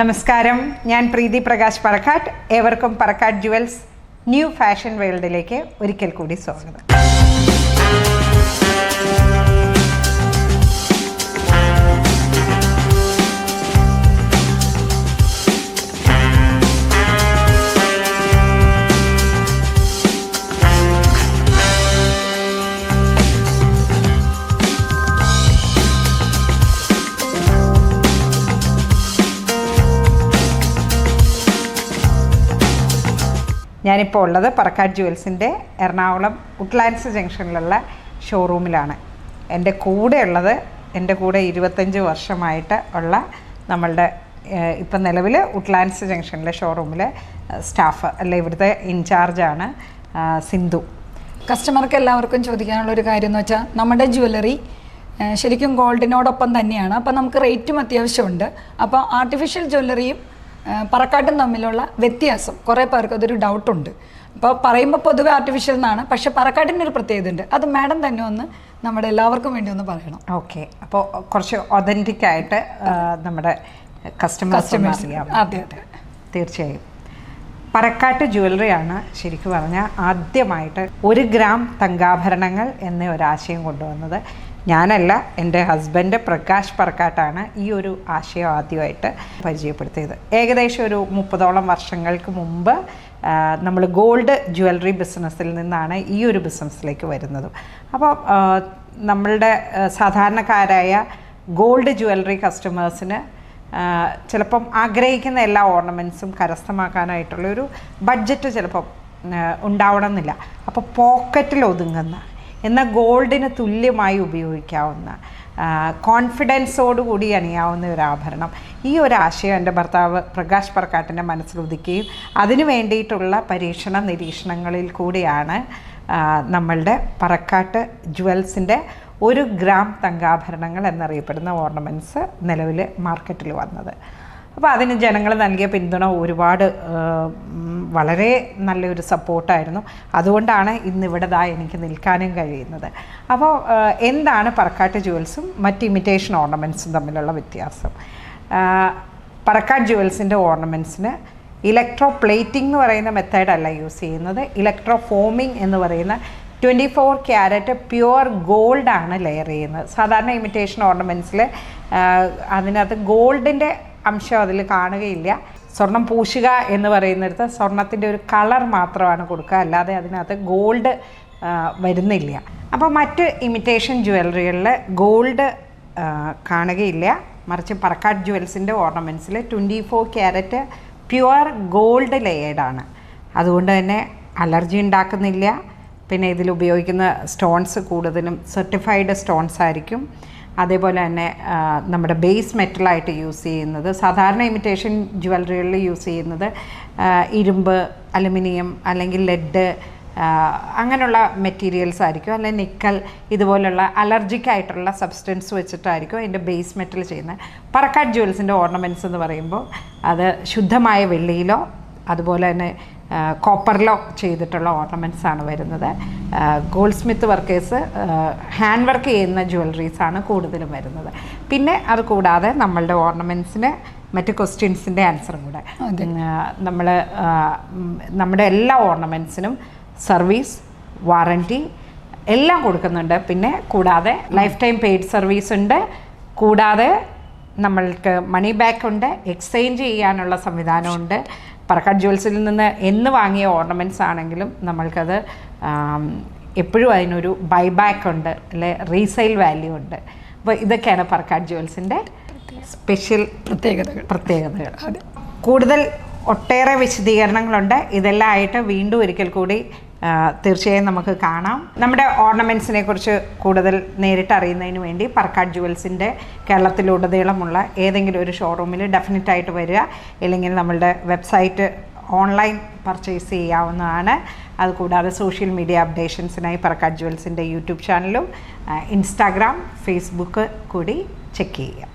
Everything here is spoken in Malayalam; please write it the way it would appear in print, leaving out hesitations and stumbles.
നമസ്കാരം, ഞാൻ പ്രീതി പ്രകാശ് പറക്കാട്ട്. ഏവർക്കും പറക്കാട്ട് ജുവൽസ് ന്യൂ ഫാഷൻ വേൾഡിലേക്ക് ഒരിക്കൽ കൂടി സ്വാഗതം. ഞാനിപ്പോൾ ഉള്ളത് പറക്കാട്ട് ജുവൽസിൻ്റെ എറണാകുളം ഉട്ട്ലാൻഡ്സ് ജംഗ്ഷനിലുള്ള ഷോറൂമിലാണ്. എൻ്റെ കൂടെ 25 വർഷമായിട്ട് ഉള്ള നമ്മളുടെ ഇപ്പം നിലവിൽ ഉട്ട്ലാൻഡ്സ് ജംഗ്ഷനിലെ ഷോറൂമിലെ സ്റ്റാഫ് അല്ലെ ഇവിടുത്തെ ഇൻചാർജാണ് സിന്ധു. കസ്റ്റമർക്ക് എല്ലാവർക്കും ചോദിക്കാനുള്ളൊരു കാര്യം എന്ന് വെച്ചാൽ നമ്മുടെ ജ്വല്ലറി ശരിക്കും ഗോൾഡിനോടൊപ്പം തന്നെയാണ്. അപ്പോൾ നമുക്ക് റേറ്റും അത്യാവശ്യമുണ്ട്. അപ്പോൾ ആർട്ടിഫിഷ്യൽ ജ്വല്ലറിയും പറക്കാട്ടും തമ്മിലുള്ള വ്യത്യാസം കുറേ പേർക്ക് അതൊരു ഡൗട്ടുണ്ട്. അപ്പോൾ പറയുമ്പോൾ പൊതുവെ ആർട്ടിഫിഷ്യൽ എന്നാണ്, പക്ഷെ പറക്കാട്ടിൻ്റെ ഒരു പ്രത്യേകത ഉണ്ട്. അത് മാഡം തന്നെ ഒന്ന് നമ്മുടെ എല്ലാവർക്കും വേണ്ടി ഒന്ന് പറയണം. ഓക്കെ, അപ്പോൾ കുറച്ച് ഒതൻറ്റിക് ആയിട്ട് നമ്മുടെ കസ്റ്റമേഴ്സ് അതെ അതെ തീർച്ചയായും. പറക്കാട്ട് ജ്വല്ലറിയാണ് ശരിക്കും പറഞ്ഞാൽ ആദ്യമായിട്ട് 1 ഗ്രാം തങ്കാഭരണങ്ങൾ എന്ന ഒരാശയം കൊണ്ടുവന്നത്. ഞാനല്ല, എൻ്റെ ഹസ്ബൻഡ് പ്രകാശ് പറക്കാട്ടാണ് ഈ ഒരു ആശയം ആദ്യമായിട്ട് പരിചയപ്പെടുത്തിയത്. ഏകദേശം ഒരു 30ഓളം വർഷങ്ങൾക്ക് മുമ്പ് നമ്മൾ ഗോൾഡ് ജ്വല്ലറി ബിസിനസ്സിൽ നിന്നാണ് ഈ ഒരു ബിസിനസ്സിലേക്ക് വരുന്നത്. അപ്പോൾ നമ്മളുടെ സാധാരണക്കാരായ ഗോൾഡ് ജ്വല്ലറി കസ്റ്റമേഴ്സിന് ചിലപ്പം ആഗ്രഹിക്കുന്ന എല്ലാ ഓർണമെൻറ്റ്സും കരസ്ഥമാക്കാനായിട്ടുള്ളൊരു ബഡ്ജറ്റ് ചിലപ്പം ഉണ്ടാവണമെന്നില്ല. അപ്പോൾ പോക്കറ്റിൽ ഒതുങ്ങുന്ന എന്നാൽ ഗോൾഡിന് തുല്യമായി ഉപയോഗിക്കാവുന്ന കോൺഫിഡൻസോടുകൂടി അണിയാവുന്ന ഒരു ആഭരണം, ഈ ഒരു ആശയം എൻ്റെ ഭർത്താവ് പ്രകാശ് പറക്കാട്ടിൻ്റെ മനസ്സിലുദിക്കുകയും അതിനു വേണ്ടിയിട്ടുള്ള പരീക്ഷണ നിരീക്ഷണങ്ങളിൽ കൂടിയാണ് നമ്മളുടെ പറക്കാട്ട് ജുവൽസിൻ്റെ 1 ഗ്രാം തങ്കാഭരണങ്ങൾ എന്നറിയപ്പെടുന്ന ഓർണമെൻറ്റ്സ് നിലവിൽ മാർക്കറ്റിൽ വന്നത്. അപ്പോൾ അതിന് ജനങ്ങൾ നൽകിയ പിന്തുണ ഒരുപാട് വളരെ നല്ലൊരു സപ്പോർട്ടായിരുന്നു. അതുകൊണ്ടാണ് ഇന്നിവിടെ എനിക്ക് നിൽക്കാനും കഴിയുന്നത്. അപ്പോൾ എന്താണ് പറക്കാട്ട് ജുവൽസും മറ്റ് ഇമിറ്റേഷൻ ഓർണമെൻറ്റ്സും തമ്മിലുള്ള വ്യത്യാസം? പറക്കാട്ട് ജുവൽസിൻ്റെ ഓർണമെൻറ്റ്സിന് ഇലക്ട്രോ പ്ലേറ്റിംഗ് എന്ന് പറയുന്ന മെത്തേഡല്ല യൂസ് ചെയ്യുന്നത്. ഇലക്ട്രോ ഫോമിംഗ് എന്ന് പറയുന്ന 24 ക്യാരറ്റ് പ്യുവർ ഗോൾഡാണ് ലെയർ ചെയ്യുന്നത്. സാധാരണ ഇമിറ്റേഷൻ ഓർണമെൻറ്റ്സിൽ അതിനകത്ത് ഗോൾഡിൻ്റെ അംശം അതിൽ കാണുകയില്ല. സ്വർണം പൂശുക എന്ന് പറയുന്നിടത്ത് സ്വർണത്തിൻ്റെ ഒരു കളർ മാത്രമാണ് കൊടുക്കുക, അല്ലാതെ അതിനകത്ത് ഗോൾഡ് വരുന്നില്ല. അപ്പോൾ മറ്റ് ഇമിറ്റേഷൻ ജ്വല്ലറികളിൽ ഗോൾഡ് കാണുകയില്ല. മറിച്ച് പറക്കാട്ട് ജുവൽസിൻ്റെ ഓർണമെൻറ്റ്സിൽ 24 ക്യാരറ്റ് പ്യുവർ ഗോൾഡ് ലെയേർഡാണ്. അതുകൊണ്ട് തന്നെ അലർജി ഉണ്ടാക്കുന്നില്ല. പിന്നെ ഇതിൽ ഉപയോഗിക്കുന്ന സ്റ്റോൺസ് കൂടുതലും സർട്ടിഫൈഡ് സ്റ്റോൺസ് ആയിരിക്കും. അതേപോലെ തന്നെ നമ്മുടെ ബേസ് മെറ്റലായിട്ട് യൂസ് ചെയ്യുന്നത്, സാധാരണ ഇമിറ്റേഷൻ ജ്വല്ലറികളിൽ യൂസ് ചെയ്യുന്നത് ഇരുമ്പ്, അലുമിനിയം അല്ലെങ്കിൽ ലെഡ് അങ്ങനെയുള്ള മെറ്റീരിയൽസ് ആയിരിക്കും. അല്ലെങ്കിൽ നിക്കൽ, ഇതുപോലുള്ള അലർജിക്കായിട്ടുള്ള സബ്സ്റ്റൻസ് വെച്ചിട്ടായിരിക്കും അതിൻ്റെ ബേസ് മെറ്റൽ ചെയ്യുന്നത്. പറക്കാട്ട് ജുവൽസിൻ്റെ ഓർണമെൻറ്റ്സ് എന്ന് പറയുമ്പോൾ അത് ശുദ്ധമായ വെള്ളിയിലോ അതുപോലെ തന്നെ കോപ്പറിലോ ചെയ്തിട്ടുള്ള ഓർണമെൻറ്റ്സ് ആണ് വരുന്നത്. Gold Smith workers hand work ചെയ്യുന്ന ജ്വല്ലറീസാണ് കൂടുതലും വരുന്നത്. പിന്നെ അത് കൂടാതെ നമ്മളുടെ ഓർണമെൻറ്റ്സിന് മറ്റ് ക്വസ്റ്റ്യൻസിൻ്റെ ആൻസറും കൂടെ നമ്മുടെ എല്ലാ ഓർണമെൻറ്റ്സിനും സർവീസ്, വാറൻറ്റി എല്ലാം കൊടുക്കുന്നുണ്ട്. പിന്നെ കൂടാതെ ലൈഫ് ടൈം പെയ്ഡ് സർവീസ് ഉണ്ട്. കൂടാതെ നമ്മൾക്ക് മണി ബാക്ക് ഉണ്ട്, എക്സ്ചേഞ്ച് ചെയ്യാനുള്ള സംവിധാനമുണ്ട്. പറക്കാട്ട് ജുവൽസിൽ നിന്ന് എന്ന് വാങ്ങിയ ഓർണമെൻറ്റ്സ് ആണെങ്കിലും നമ്മൾക്കത് എപ്പോഴും അതിനൊരു ബൈബാക്ക് ഉണ്ട്, അല്ലെ റീസെയിൽ വാല്യൂ ഉണ്ട്. അപ്പോൾ ഇതൊക്കെയാണ് പറക്കാട്ട് ജുവൽസിൻ്റെ സ്പെഷ്യൽ പ്രത്യേകതകൾ. കൂടുതൽ ഒട്ടേറെ വിശദീകരണങ്ങളുണ്ട്. ഇതെല്ലാം ആയിട്ട് വീണ്ടും ഒരിക്കൽ കൂടി തീർച്ചയായും നമുക്ക് കാണാം. നമ്മുടെ ഓർണമെൻറ്റ്സിനെ കുറിച്ച് കൂടുതൽ നേരിട്ട് അറിയുന്നതിന് വേണ്ടി പറക്കാട്ട് ജുവൽസിൻ്റെ കേരളത്തിലുടനീളമുള്ള ഏതെങ്കിലും ഒരു ഷോറൂമിൽ ഡെഫിനറ്റായിട്ട് വരിക. ഇല്ലെങ്കിൽ നമ്മളുടെ വെബ്സൈറ്റ് ഓൺലൈൻ പർച്ചേസ് ചെയ്യാവുന്നതാണ്. അതുകൂടാതെ സോഷ്യൽ മീഡിയ അപ്ഡേഷൻസിനായി പറക്കാട്ട് ജുവൽസിൻ്റെ യൂട്യൂബ് ചാനലും ഇൻസ്റ്റാഗ്രാം, ഫേസ്ബുക്ക് കൂടി ചെക്ക് ചെയ്യുക.